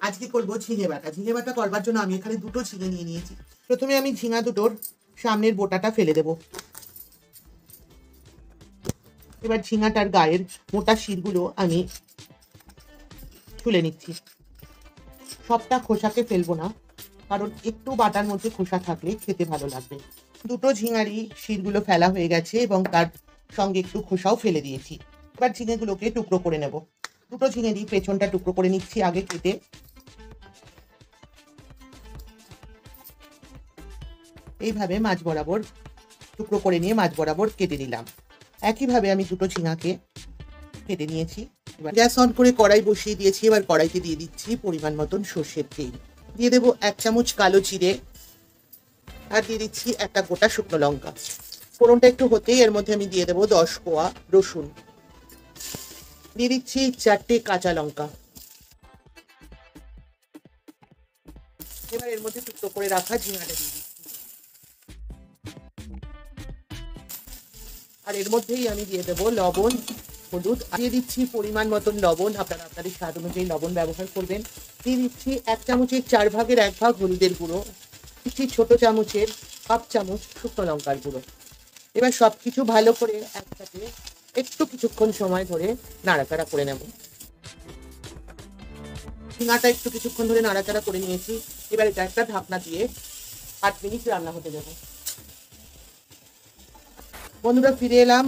আজকে করবো ঝিঙে বাটা। ঝিঙে বাটা করবার জন্য আমি এখানে দুটো ঝিঙে নিয়ে নিয়েছি। প্রথমে আমি ঝিঙা দুটোর সামনের বোটাটা ফেলে দেব। এবার ঝিঙাটার গায়ের মোটা শিরগুলো আমি তুলে নিচ্ছি। সবটা খোসাকে ফেলবো না, কারণ একটু বাটার মধ্যে খোসা থাকলে খেতে ভালো লাগবে। দুটো ঝিঙারই শিরগুলো ফেলা হয়ে গেছে এবং তার সঙ্গে একটু খোসাও ফেলে দিয়েছি। এবার ঝিঙেগুলোকে টুকরো করে নেব। দুটো ঝিঙেরই পেছনটা টুকরো করে নিচ্ছি আগে কেটে। এইভাবে মাছ বরাবর টুকরো করে নিয়ে মাছ বরাবর কেটে নিলাম। একইভাবে আমি দুটো ঝিঙাকে কেটে নিয়েছি। এবার গ্যাস অন করে কড়াই বসিয়ে দিয়েছি। এবার কড়াইতে দিয়ে দিচ্ছি পরিমাণ মতন সর্ষের তেল। দিয়ে দেবো 1 চামচ কালো জিরে, আর দিয়ে দিচ্ছি একটা গোটা শুকনো লঙ্কা। ফোড়নটা একটু হতেই এর মধ্যে আমি দিয়ে দেবো 10 কোয়া রসুন, দিয়ে দিচ্ছি 4টে কাঁচা লঙ্কা। এবার এর মধ্যে টুকরো করে রাখা ঝিঙাটা দিয়ে দিচ্ছি, আর এর মধ্যেই আমি দিয়ে দেবো লবণ, হলুদ। দিয়ে দিচ্ছি পরিমাণ মতন লবণ, আপনারা আপনাদের স্বাদ অনুযায়ী লবণ ব্যবহার করবেন। দিয়ে দিচ্ছি 1 চামচের 4 ভাগের 1 ভাগ হলুদের গুঁড়ো, দিচ্ছি ছোট চামচের 1 চামচ শুকনো লঙ্কার গুঁড়ো। এবার সবকিছু ভালো করে একসাথে একটু কিছুক্ষণ সময় ধরে নাড়াচাড়া করে নেব। ঝিঙাটা একটু কিছুক্ষণ ধরে নাড়াচাড়া করে নিয়েছি। এবার এটা একটা ঢাকনা দিয়ে 8 মিনিট রান্না হতে দেব। বন্ধুরা, ফিরে এলাম।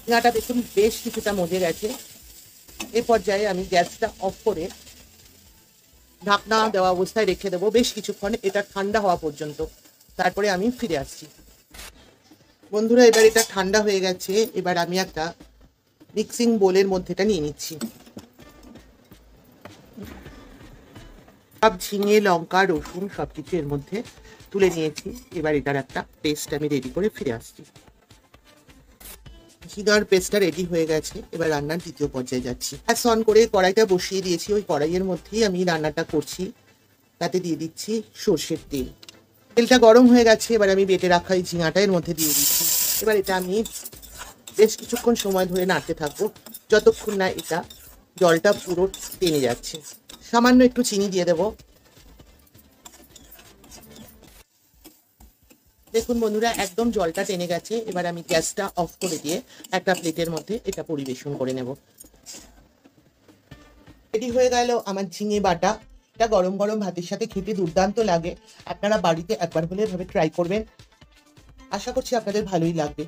ঝিঙাটা দেখুন বেশ কিছুটা মজে গেছে। এ পর্যায়ে আমি গ্যাসটা অফ করে ঢাকনা দেওয়া অবস্থায় রেখে দেবো বেশ কিছুক্ষণ, এটা ঠান্ডা হওয়া পর্যন্ত। তারপরে আমি ফিরে আসছি। বন্ধুরা, এবার এটা ঠান্ডা হয়ে গেছে। এবার আমি একটা মিক্সিং বোলের মধ্যে এটা নিয়ে নিচ্ছি। সব ঝিঙে, লঙ্কা, রসুন সবকিছু এর মধ্যে তুলে নিয়েছি। এবার এটার একটা পেস্ট আমি রেডি করে ফিরে আসছি। ঝিঙার পেস্টটা রেডি হয়ে গেছে। এবার রান্নার দ্বিতীয় পর্যায়ে যাচ্ছি। গ্যাস অন করে কড়াইটা বসিয়ে দিয়েছি। ওই কড়াইয়ের মধ্যেই আমি রান্নাটা করছি। তাতে দিয়ে দিচ্ছি সর্ষের তেল। তেলটা গরম হয়ে গেছে। এবার আমি বেটে রাখা এই ঝিঙাটা এর মধ্যে দিয়ে দিচ্ছি। এবার এটা আমি বেশ কিছুক্ষণ সময় ধরে নাড়তে থাকবো, যতক্ষণ না এটা জলটা পুরো টেনে যাচ্ছে। সামান্য একটু চিনি দিয়ে দেব। দেখুন বন্ধুরা, একদম জলটা টেনে গেছে। এবার আমি গ্যাসটা অফ করে দিয়ে একটা প্লেটের মধ্যে এটা পরিবেশন করে নেব। রেডি হয়ে গেল আমার ঝিঙে বাটা। এটা গরম গরম ভাতের সাথে খেতে দুর্দান্ত লাগে। আপনারা বাড়িতে একবার হলে এভাবে ট্রাই করবেন। আশা করছি আপনাদের ভালোই লাগবে।